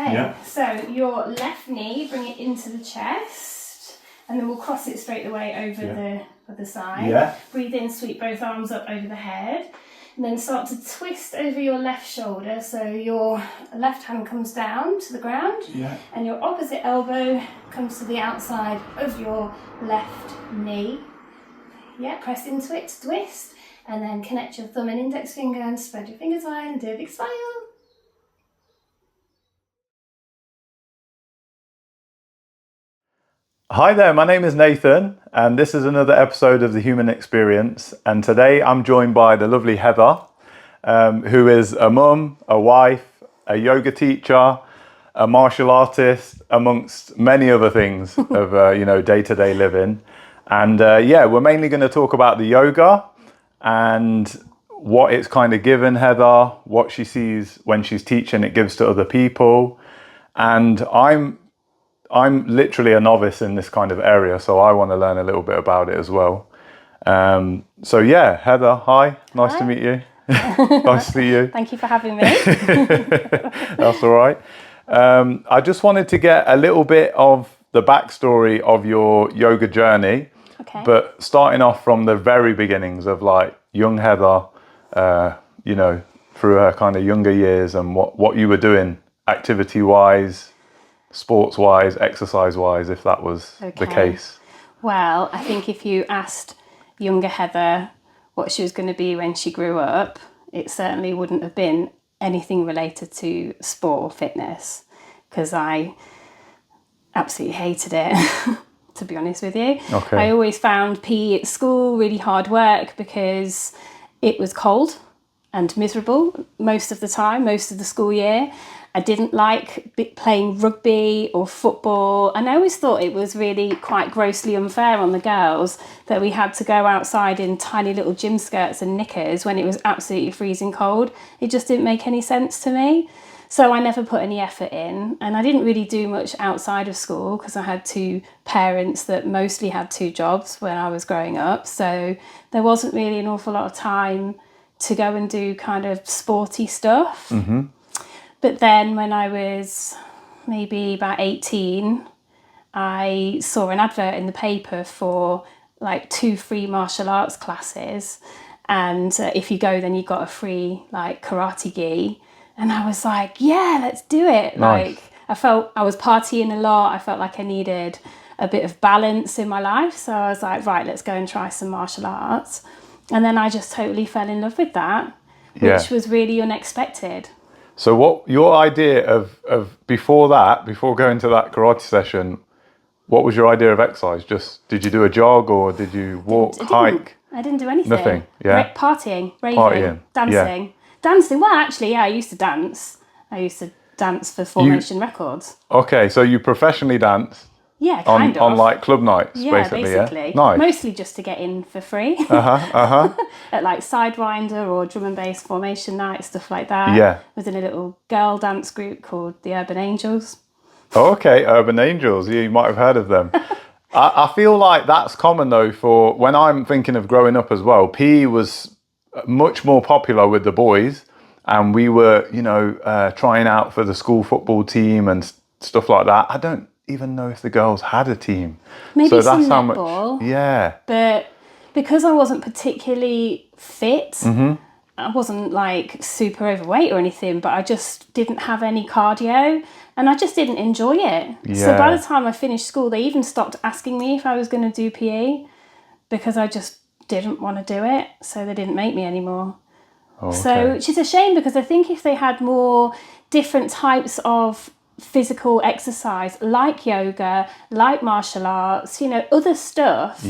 Okay, Yeah. So your left knee, bring it into the chest, and then we'll cross it straight away over the other side. Yeah. Breathe in, sweep both arms up over the head, and then start to twist over your left shoulder. So your left hand comes down to the ground, and your opposite elbow comes to the outside of your left knee. Yeah, press into it, twist, and then connect your thumb and index finger and spread your fingers wide and do a big smile. Hi there, my name is Nathan, and this is another episode of The Human Experience. And today I'm joined by the lovely Heather, who is a mum, a wife, a yoga teacher, a martial artist, amongst many other things of day-to-day living. And we're mainly going to talk about the yoga and what it's kind of given Heather, what she sees when she's teaching it gives to other people. And I'm literally a novice in this kind of area, so I want to learn a little bit about it as well. Heather, hi, nice to meet you. Nice to see you. Thank you for having me. That's all right. I just wanted to get a little bit of the backstory of your yoga journey, but starting off from the very beginnings of like young Heather, through her kind of younger years and what you were doing activity-wise, sports-wise, exercise-wise, if that was the case. Well, I think if you asked younger Heather what she was going to be when she grew up, it certainly wouldn't have been anything related to sport or fitness, because I absolutely hated it, to be honest with you. I always found PE at school really hard work because it was cold and miserable most of the time, most of the school year. I didn't like playing rugby or football, and I always thought it was really quite grossly unfair on the girls that we had to go outside in tiny little gym skirts and knickers when it was absolutely freezing cold. It just didn't make any sense to me. So I never put any effort in, and I didn't really do much outside of school because I had two parents that mostly had two jobs when I was growing up. So there wasn't really an awful lot of time to go and do kind of sporty stuff. Mm-hmm. But then when I was maybe about 18, I saw an advert in the paper for like 2 free martial arts classes. And if you go, then you got a free like karate gi. And I was like, yeah, let's do it. Nice. Like I felt I was partying a lot. I felt like I needed a bit of balance in my life. So I was like, right, let's go and try some martial arts. And then I just totally fell in love with that, which was really unexpected. So what your idea of before going to that karate session, what was your idea of exercise? Just, did you do a jog or did you walk, hike? I didn't do anything. Nothing, yeah. Partying, raving, dancing. Yeah. Dancing, well actually, yeah, I used to dance. I used to dance for Formation Records. Okay, so you professionally dance? Yeah, kind of. On like club nights, basically. Yeah? Nice. Mostly just to get in for free. At like Sidewinder or drum and bass formation night, stuff like that. Yeah. I was in a little girl dance group called the Urban Angels. Oh, okay, Urban Angels. Yeah, you might have heard of them. I feel like that's common though for when I'm thinking of growing up as well. PE was much more popular with the boys, and we were, trying out for the school football team and stuff like that. I don't even know if the girls had a team. Maybe so some that's how netball. Much, yeah. But because I wasn't particularly fit, I wasn't like super overweight or anything, but I just didn't have any cardio and I just didn't enjoy it. Yeah. So by the time I finished school, they even stopped asking me if I was going to do PE because I just didn't want to do it. So they didn't make me anymore. Oh, okay. So, which is a shame because I think if they had more different types of physical exercise like yoga, like martial arts, other stuff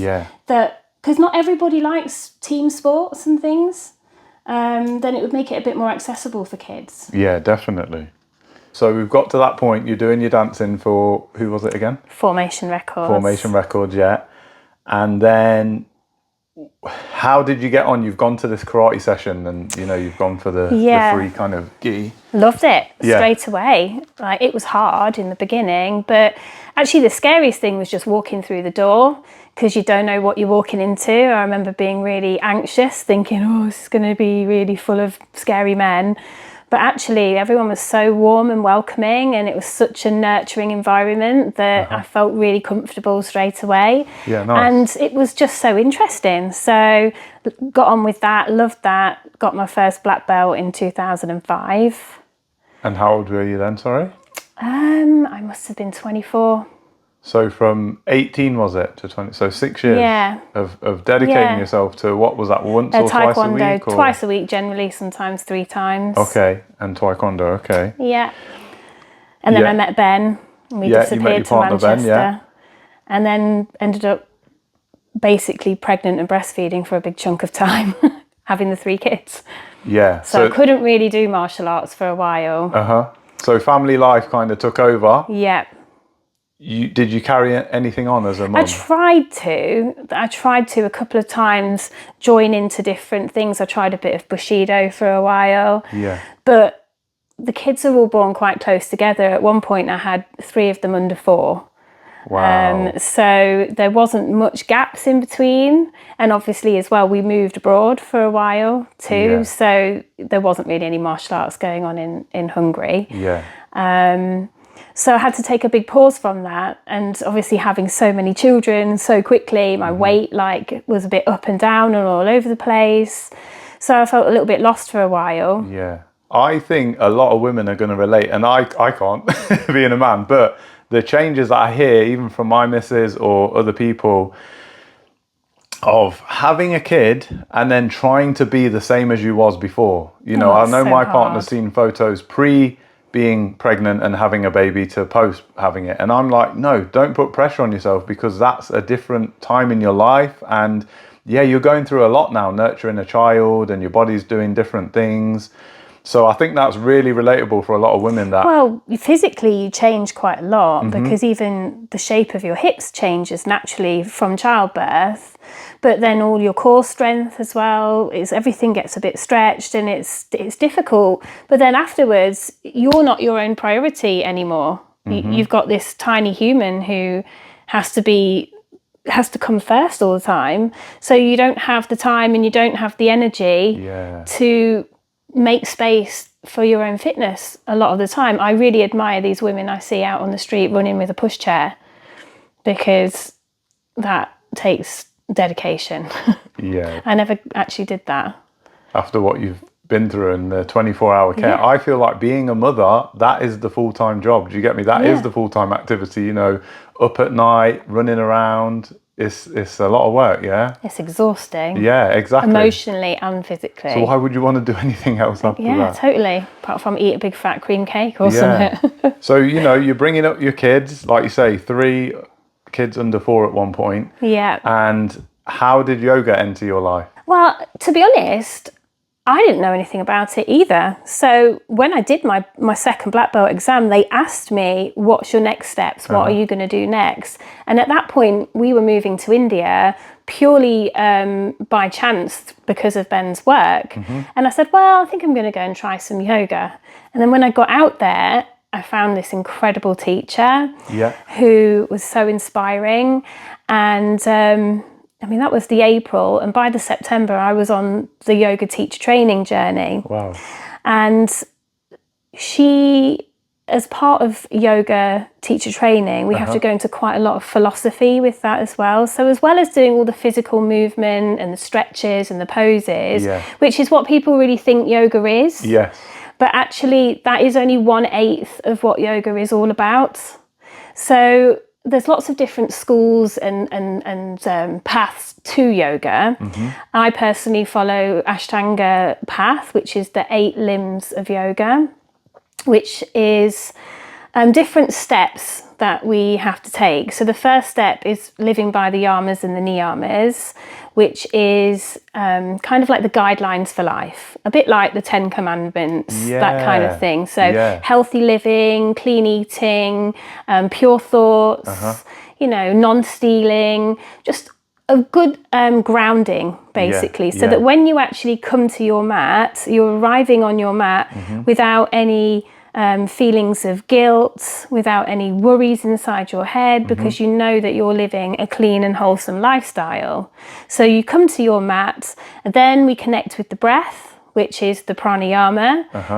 that, because not everybody likes team sports and things, then it would make it a bit more accessible for kids. Yeah, definitely. So we've got to that point, you're doing your dancing for, who was it again? Formation Records. Formation Records, yeah. And then how did you get on? You've gone to this karate session and, you've gone for the free kind of gi. Loved it straight away. Like, it was hard in the beginning, but actually the scariest thing was just walking through the door because you don't know what you're walking into. I remember being really anxious, thinking, oh, this is going to be really full of scary men. But actually, everyone was so warm and welcoming, and it was such a nurturing environment that I felt really comfortable straight away. Yeah, nice. And it was just so interesting. So got on with that, loved that, got my first black belt in 2005. And how old were you then, sorry? I must have been 24. So from 18, was it, to 20? So 6 years of dedicating yourself to, what was that, once or twice a Taekwondo, week? Or? Twice a week generally, sometimes 3 times. Okay, and Taekwondo, okay. Yeah. And then I met Ben, and we you met disappeared your to partner, Manchester. Ben, and then ended up basically pregnant and breastfeeding for a big chunk of time, having the 3 kids. Yeah. So I couldn't really do martial arts for a while. So family life kind of took over. Yeah. Did you carry anything on as a mum? I tried to a couple of times, join into different things. I tried a bit of Bushido for a while. Yeah. But the kids are all born quite close together. At one point I had 3 of them under 4. Wow. So there wasn't much gaps in between. And obviously as well, we moved abroad for a while too. Yeah. So there wasn't really any martial arts going on in Hungary. Yeah. So I had to take a big pause from that. And obviously having so many children so quickly, my weight was a bit up and down and all over the place. So I felt a little bit lost for a while. Yeah. I think a lot of women are going to relate, and I can't, being a man, but the changes that I hear, even from my missus or other people, of having a kid and then trying to be the same as you was before. You know, I know so my hard. partner's seen photos pre being pregnant and having a baby to post having it. And I'm like, no, don't put pressure on yourself, because that's a different time in your life. And yeah, you're going through a lot now, nurturing a child, and your body's doing different things. So I think that's really relatable for a lot of women. That Well, physically you change quite a lot, because even the shape of your hips changes naturally from childbirth, but then all your core strength as well, everything gets a bit stretched, and it's difficult. But then afterwards, you're not your own priority anymore. You've got this tiny human who has to come first all the time. So you don't have the time and you don't have the energy to make space for your own fitness a lot of the time. I really admire these women I see out on the street running with a pushchair, because that takes dedication. Yeah. I never actually did that. After what you've been through and the 24-hour care, I feel like being a mother, that is the full-time job. Do you get me? That is the full-time activity, you know, up at night, running around. It's a lot of work, yeah? It's exhausting. Yeah, exactly. Emotionally and physically. So why would you want to do anything else after that? Yeah, totally. Apart from eat a big fat cream cake or something. So, you know, you're bringing up your kids, like you say, 3 kids under 4 at one point. Yeah. And how did yoga enter your life? Well, to be honest, I didn't know anything about it either. So when I did my second black belt exam, they asked me, what's your next steps? What are you going to do next? And at that point, we were moving to India purely by chance because of Ben's work. And I said, well, I think I'm going to go and try some yoga. And then when I got out there, I found this incredible teacher who was so inspiring. And I mean, that was the April, and by the September, I was on the yoga teacher training journey. Wow. And she, as part of yoga teacher training, we have to go into quite a lot of philosophy with that as well. So as well as doing all the physical movement and the stretches and the poses, which is what people really think yoga is. Yes. But actually, that is only 1/8 of what yoga is all about. So there's lots of different schools and paths to yoga. I personally follow Ashtanga path, which is the 8 limbs of yoga, which is different steps that we have to take. So the first step is living by the yamas and the niyamas, which is kind of like the guidelines for life, a bit like the 10 Commandments, that kind of thing. So healthy living, clean eating, pure thoughts, you know, non-stealing, just a good grounding, basically, so that when you actually come to your mat, you're arriving on your mat without any feelings of guilt, without any worries inside your head, because you know that you're living a clean and wholesome lifestyle. So you come to your mat, and then we connect with the breath, which is the pranayama,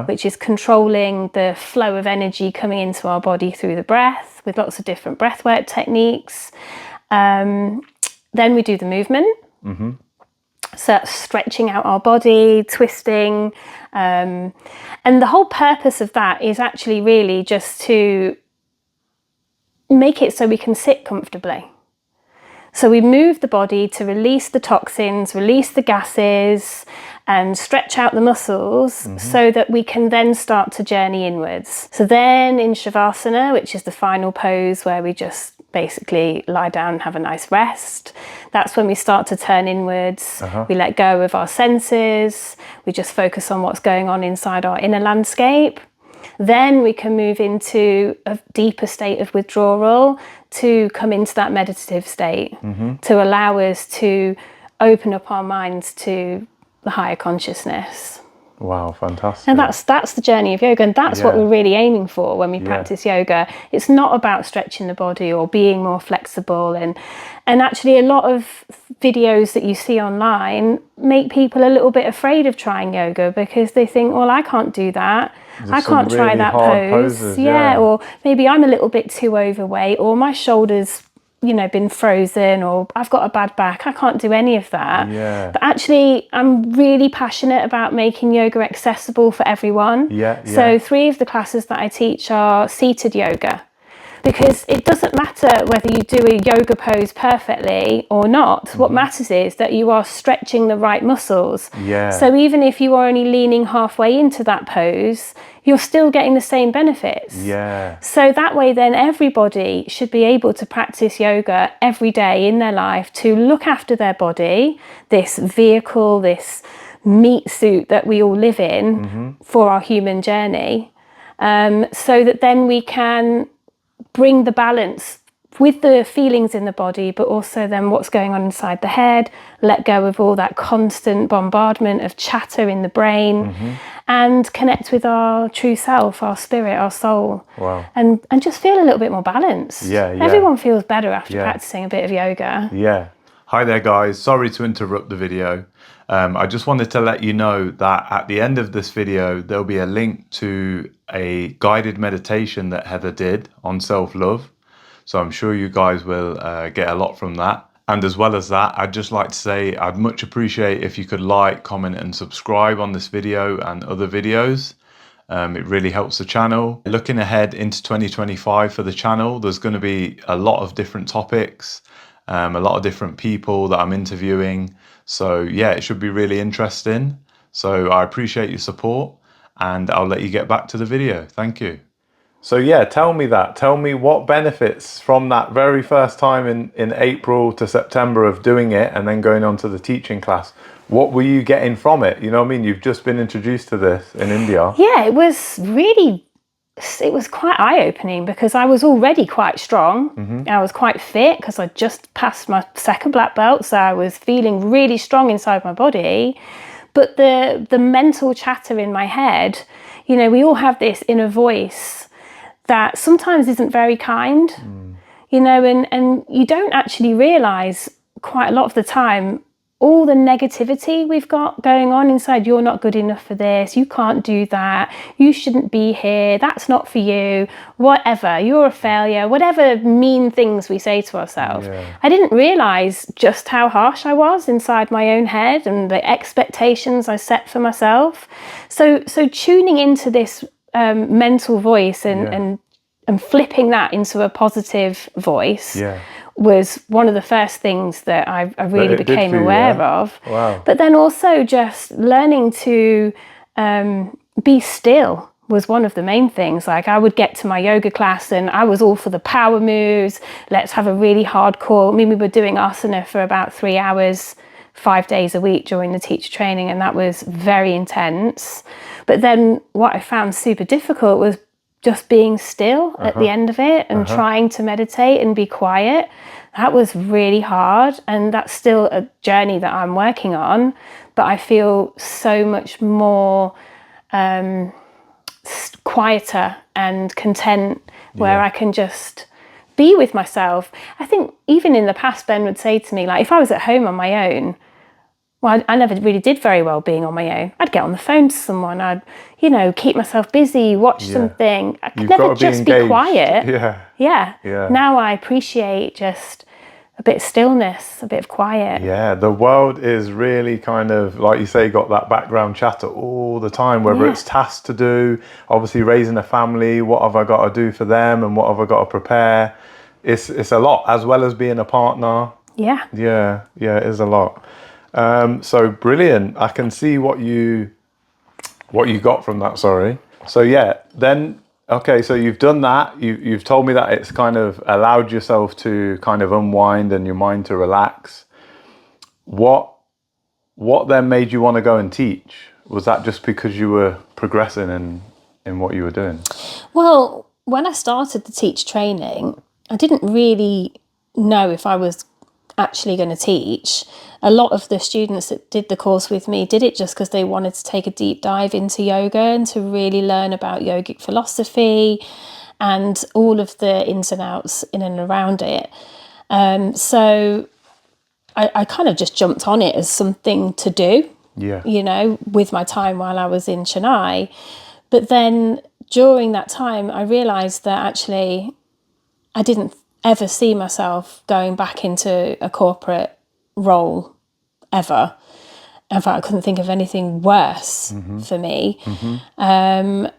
which is controlling the flow of energy coming into our body through the breath with lots of different breathwork techniques. Then we do the movement. So that's stretching out our body, twisting. And the whole purpose of that is actually really just to make it so we can sit comfortably. So we move the body to release the toxins, release the gases, and stretch out the muscles so that we can then start to journey inwards. So then in Shavasana, which is the final pose where we just basically lie down and have a nice rest, that's when we start to turn inwards. We let go of our senses. We just focus on what's going on inside our inner landscape. Then we can move into a deeper state of withdrawal to come into that meditative state, to allow us to open up our minds to the higher consciousness. Wow, fantastic. And that's the journey of yoga, and that's what we're really aiming for when we practice yoga. It's not about stretching the body or being more flexible, and actually a lot of videos that you see online make people a little bit afraid of trying yoga because they think, well, I can't do that. I can't try that pose. Poses, or maybe I'm a little bit too overweight, or my shoulders, been frozen, or I've got a bad back. I can't do any of that. But actually, I'm really passionate about making yoga accessible for everyone. So 3 of the classes that I teach are seated yoga, because it doesn't matter whether you do a yoga pose perfectly or not. What matters is that you are stretching the right muscles. So even if you are only leaning halfway into that pose, you're still getting the same benefits. So that way then everybody should be able to practice yoga every day in their life to look after their body, this vehicle, this meat suit that we all live in for our human journey, so that then we can bring the balance with the feelings in the body, but also then what's going on inside the head, let go of all that constant bombardment of chatter in the brain, and connect with our true self, our spirit, our soul, and just feel a little bit more balanced. Everyone feels better after practicing a bit of yoga. Hi there, guys. Sorry to interrupt the video. I just wanted to let you know that at the end of this video, there'll be a link to a guided meditation that Heather did on self-love. So I'm sure you guys will get a lot from that. And as well as that, I'd just like to say I'd much appreciate if you could like, comment and subscribe on this video and other videos. It really helps the channel. Looking ahead into 2025 for the channel, there's going to be a lot of different topics, a lot of different people that I'm interviewing. So yeah, it should be really interesting. So I appreciate your support, and I'll let you get back to the video. Thank you. So yeah, tell me what benefits from that very first time in April to September of doing it and then going on to the teaching class. What were you getting from it? You know what I mean? You've just been introduced to this in India. Yeah, it was quite eye-opening because I was already quite strong. I was quite fit because I just passed my second black belt, so I was feeling really strong inside my body. But the mental chatter in my head, we all have this inner voice that sometimes isn't very kind, and you don't actually realise quite a lot of the time all the negativity we've got going on inside. You're not good enough for this, you can't do that, you shouldn't be here, that's not for you, whatever, you're a failure, whatever mean things we say to ourselves. I didn't realise just how harsh I was inside my own head and the expectations I set for myself. So tuning into this mental voice and flipping that into a positive voice was one of the first things that I really became aware of. But then also just learning to be still was one of the main things. Like, I would get to my yoga class and I was all for the power moves. Let's have a really hardcore. We were doing asana for about 3 hours, 5 days a week during the teacher training, and that was very intense. But then what I found super difficult was just being still at the end of it and trying to meditate and be quiet. That was really hard, and that's still a journey that I'm working on, but I feel so much more quieter and content where I can just be with myself. I think even in the past, Ben would say to me, like, if I was at home on my own, well, I never really did very well being on my own. I'd get on the phone to someone. I'd, keep myself busy, watch something. I could never just be quiet. Yeah. Now I appreciate just a bit of stillness, a bit of quiet. Yeah, the world is really kind of, like you say, got that background chatter all the time, whether it's tasks to do, obviously raising a family, what have I got to do for them and what have I got to prepare. It's a lot, as well as being a partner. Yeah. Yeah, it is a lot. So brilliant. I can see what you got from that, sorry. So then, okay, so you've done that. You've told me that it's kind of allowed yourself to kind of unwind and your mind to relax. What then made you want to go and teach? Was that just because you were progressing in what you were doing? Well, when I started the teach training, I didn't really know if I was actually going to teach. A lot of the students that did the course with me did it just because they wanted to take a deep dive into yoga and to really learn about yogic philosophy and all of the ins and outs in and around it. So I kind of just jumped on it as something to do, with my time while I was in Chennai. But then during that time, I realised that actually I didn't ever see myself going back into a corporate role ever. In fact, I couldn't think of anything worse for me. And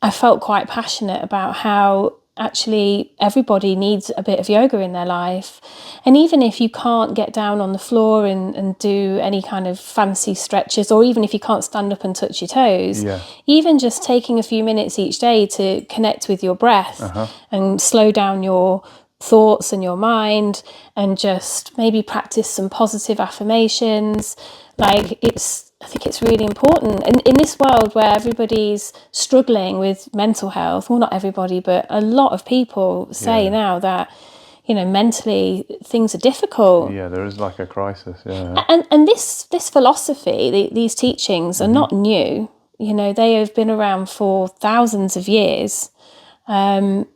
I felt quite passionate about how actually everybody needs a bit of yoga in their life. And even if you can't get down on the floor and do any kind of fancy stretches, or even if you can't stand up and touch your toes, even just taking a few minutes each day to connect with your breath and slow down your thoughts and your mind and just maybe practice some positive affirmations. I think it's really important. And in this world where everybody's struggling with mental health, well, not everybody, but a lot of people say now that, mentally things are difficult. Yeah, there is like a crisis, And this philosophy, these teachings are not new. They have been around for thousands of years. But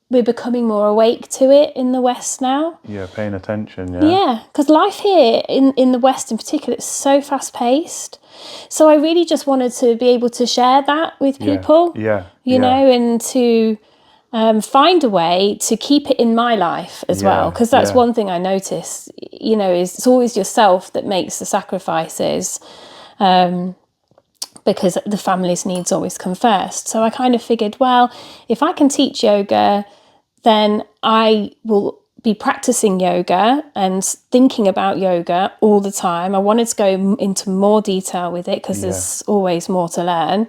we're becoming more awake to it in the West now. Yeah, paying attention, Yeah, because life here in the West in particular is so fast-paced. So I really just wanted to be able to share that with people, and to find a way to keep it in my life as well. Because that's one thing I notice, is it's always yourself that makes the sacrifices. Because the family's needs always come first. So I kind of figured, well, if I can teach yoga, then I will be practicing yoga and thinking about yoga all the time. I wanted to go into more detail with it because there's always more to learn.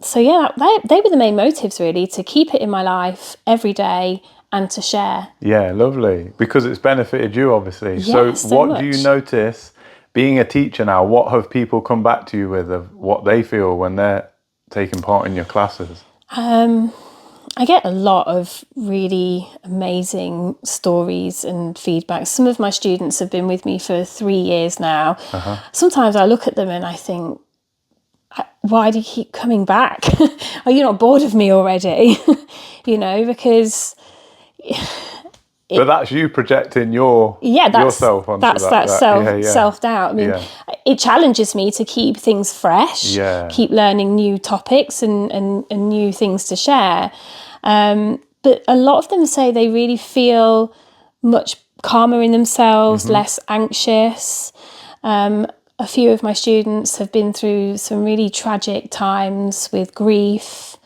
So they were the main motives really, to keep it in my life every day and to share. Yeah, lovely. Because it's benefited you, obviously. So what do you notice being a teacher now? What have people come back to you with of what they feel when they're taking part in your classes? I get a lot of really amazing stories and feedback. Some of my students have been with me for 3 years now. Sometimes I look at them and I think, why do you keep coming back? Are you not bored of me already? Because... But that's you projecting yourself onto that. Self-doubt. I mean, it challenges me to keep things fresh, keep learning new topics and new things to share. But a lot of them say they really feel much calmer in themselves, less anxious. A few of my students have been through some really tragic times with grief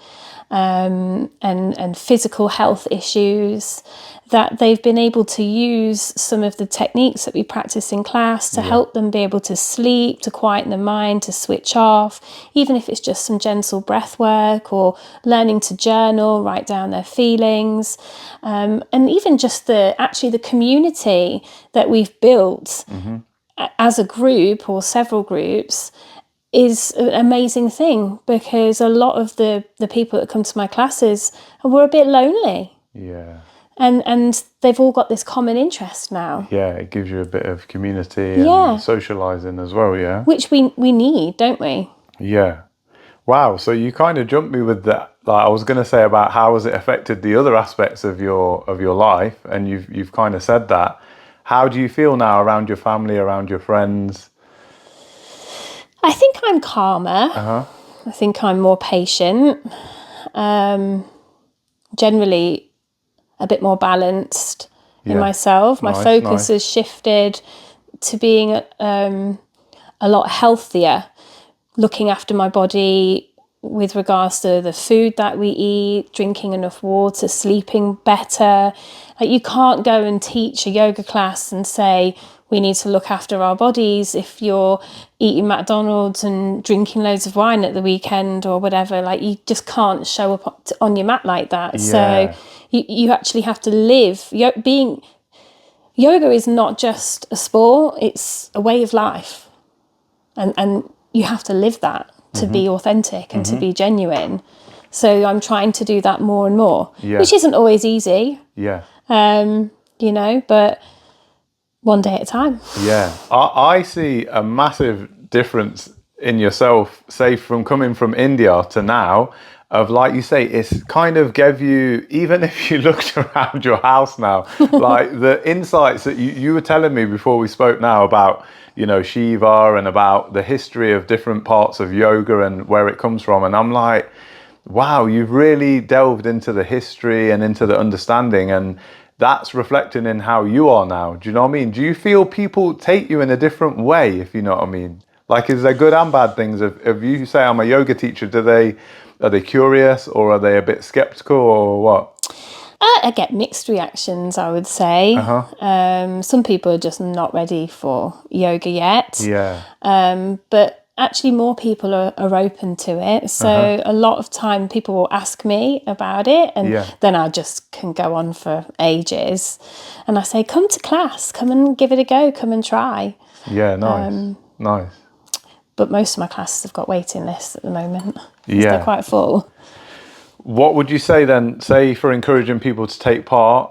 and physical health issues, that they've been able to use some of the techniques that we practice in class to help them be able to sleep, to quieten the mind, to switch off, even if it's just some gentle breath work or learning to journal, write down their feelings, and even just the community that we've built as a group or several groups is an amazing thing, because a lot of the people that come to my classes were a bit lonely. And they've all got this common interest now. Yeah, it gives you a bit of community and socialising as well, which we need, don't we? Yeah. Wow, so you kind of jumped me with that. Like, I was going to say about how has it affected the other aspects of your life, and you've kind of said that. How do you feel now around your family, around your friends? I think I'm calmer. I think I'm more patient. Generally a bit more balanced in myself. My focus has shifted to being a lot healthier, looking after my body with regards to the food that we eat, drinking enough water, sleeping better. Like, you can't go and teach a yoga class and say we need to look after our bodies if you're eating McDonald's and drinking loads of wine at the weekend or whatever. Like, you just can't show up on your mat like that. Yeah. So you actually have to live. Yoga is not just a sport, it's a way of life. And you have to live that to be authentic and to be genuine. So I'm trying to do that more and more, which isn't always easy. Yeah. But one day at a time. Yeah. I see a massive difference in yourself, say from coming from India to now, of, like you say, it's kind of gave you, even if you looked around your house now, like the insights that you were telling me before we spoke now about, Shiva and about the history of different parts of yoga and where it comes from. And I'm like, wow, you've really delved into the history and into the understanding, and that's reflecting in how you are now. Do you know what I mean? Do you feel people take you in a different way, if you know what I mean? Like, is there good and bad things? If you say I'm a yoga teacher, are they curious, or are they a bit skeptical, or what? I get mixed reactions, I would say. Some people are just not ready for yoga yet. Yeah. But actually more people are open to it. So a lot of time people will ask me about it, and then I just can go on for ages. And I say, come to class, come and give it a go, come and try. Yeah, nice. Nice. But most of my classes have got waiting lists at the moment. They're quite full. What would you say then, say for encouraging people to take part,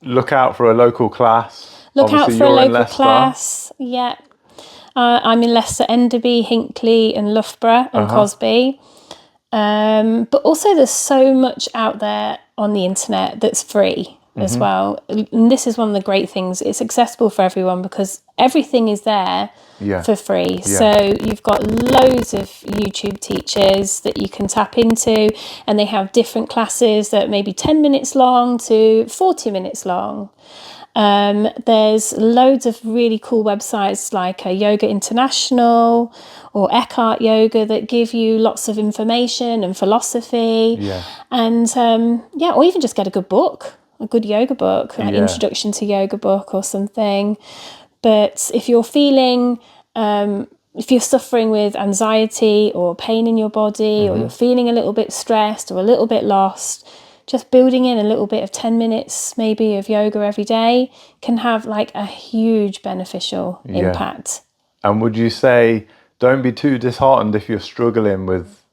look out for a local class? Look out for a local class, yeah. I'm in Leicester, Enderby, Hinckley and Loughborough and Cosby. But also there's so much out there on the internet that's free as well. And this is one of the great things. It's accessible for everyone because everything is there for free. So you've got loads of YouTube teachers that you can tap into, and they have different classes that may be 10 minutes long to 40 minutes long. There's loads of really cool websites like Yoga International or Eckhart Yoga that give you lots of information and philosophy. And or even just get a good book, a good yoga book, like Introduction to Yoga book or something. But if you're feeling, if you're suffering with anxiety or pain in your body, or you're feeling a little bit stressed or a little bit lost, just building in a little bit of 10 minutes maybe of yoga every day can have like a huge beneficial impact. And would you say don't be too disheartened if you're struggling with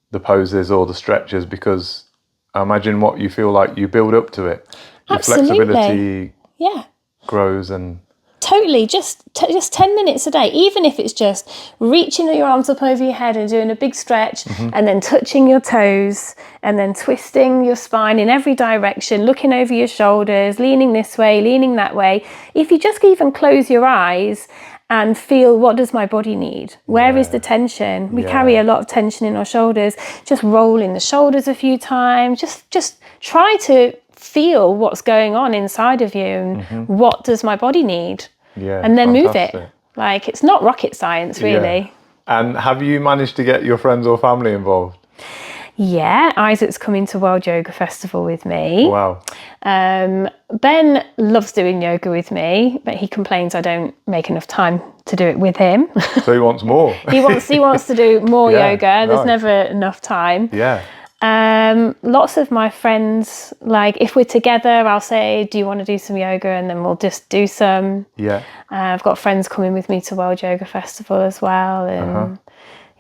the poses or the stretches, because I imagine what you feel like you build up to it. Your flexibility grows and... Totally, just 10 minutes a day, even if it's just reaching your arms up over your head and doing a big stretch and then touching your toes and then twisting your spine in every direction, looking over your shoulders, leaning this way, leaning that way. If you just even close your eyes and feel, what does my body need? Where is the tension? We carry a lot of tension in our shoulders. Just rolling the shoulders a few times. Just try to feel what's going on inside of you and what does my body need? And then move it. Like, it's not rocket science, really. And have you managed to get your friends or family involved? Yeah, Isaac's coming to World Yoga Festival with me. Wow. Ben loves doing yoga with me, but he complains I don't make enough time to do it with him. So he wants more. He wants to do more yoga. There's never enough time. Lots of my friends, like if we're together, I'll say, do you want to do some yoga? And then we'll just do some. I've got friends coming with me to World Yoga Festival as well. And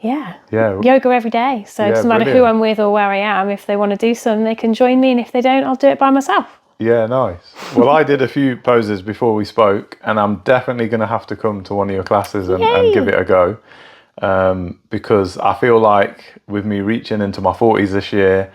yoga every day. So it doesn't matter who I'm with or where I am. If they want to do some, they can join me. And if they don't, I'll do it by myself. Yeah, nice. Well, I did a few poses before we spoke, and I'm definitely going to have to come to one of your classes and give it a go. Because I feel like with me reaching into my 40s this year,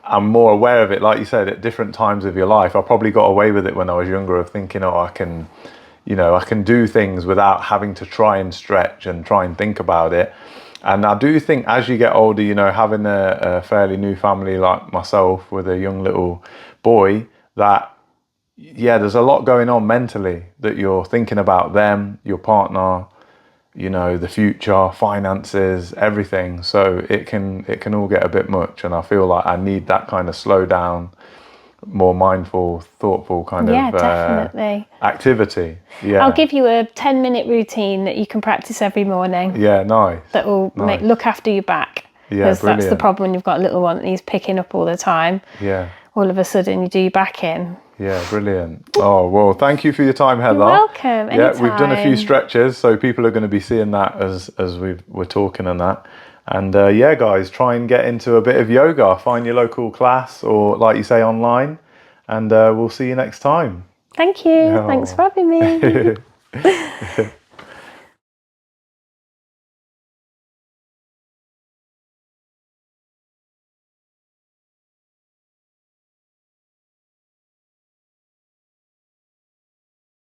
I'm more aware of it, like you said, at different times of your life. I probably got away with it when I was younger, of thinking, oh, I can do things without having to try and stretch and try and think about it. And I do think as you get older, having a fairly new family like myself with a young little boy, that, yeah, there's a lot going on mentally, that you're thinking about them, your partner, the future, finances, everything. So it can all get a bit much. And I feel like I need that kind of slow down, more mindful, thoughtful kind of definitely. activity. Yeah. I'll give you a 10-minute routine that you can practice every morning. Yeah, nice. That will look after your back. Yeah, because that's the problem when you've got a little one and he's picking up all the time. Yeah. All of a sudden you do your back in. Yeah, brilliant. Oh, well, thank you for your time, Heather. You're welcome. Anytime. Yeah, we've done a few stretches, so people are going to be seeing that as we're talking and that. And yeah, guys, try and get into a bit of yoga. Find your local class, or like you say, online. And we'll see you next time. Thank you. Oh. Thanks for having me.